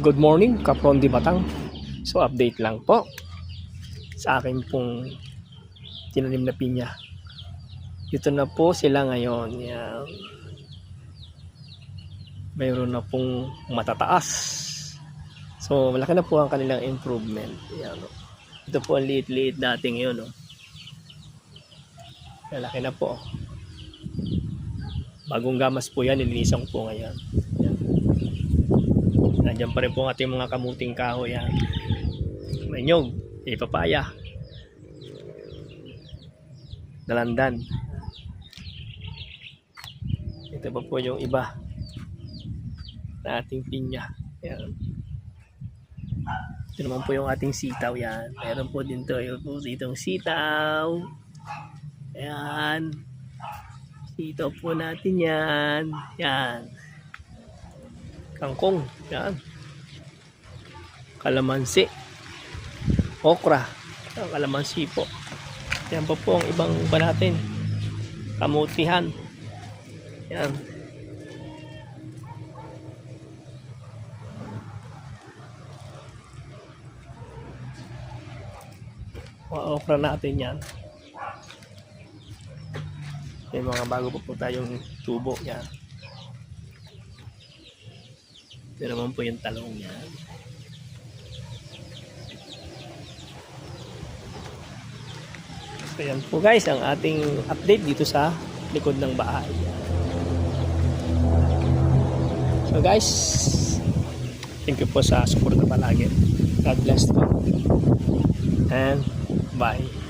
Good morning, Kapron Di Batang. So update lang po sa akin pong tinanim na pinya. Ito na po sila ngayon. Yan. Mayroon na pong matataas. So malaki na po ang kanilang improvement. Yan. Ito po ang liit-liit dating yun. Malaki na po. Bagong gamas po yan, nilinisan ko po ngayon. Yan. Nandiyan pa rin po ang ating mga kamuting kahoy. Yan. May nyog, may papaya, dalandan. Ito pa po yung iba na ating pinya. Yan. Ito naman po yung ating sitaw. Yan. Meron po din to yung po ditong sitaw. Yan. Sitaw po natin yan. Yan. Kangkong. Yan. Kalamansi. Okra. Kalamansi po. Yan pa po ang ibang iba natin. Kamutihan. Yan. Mga okra natin yan. May mga bago po tayong tubo. Yan. Ito naman po yung talong yan. So yan po guys ang ating update dito sa likod ng bahay. So guys, thank you po sa support na palagi. God bless po. And bye.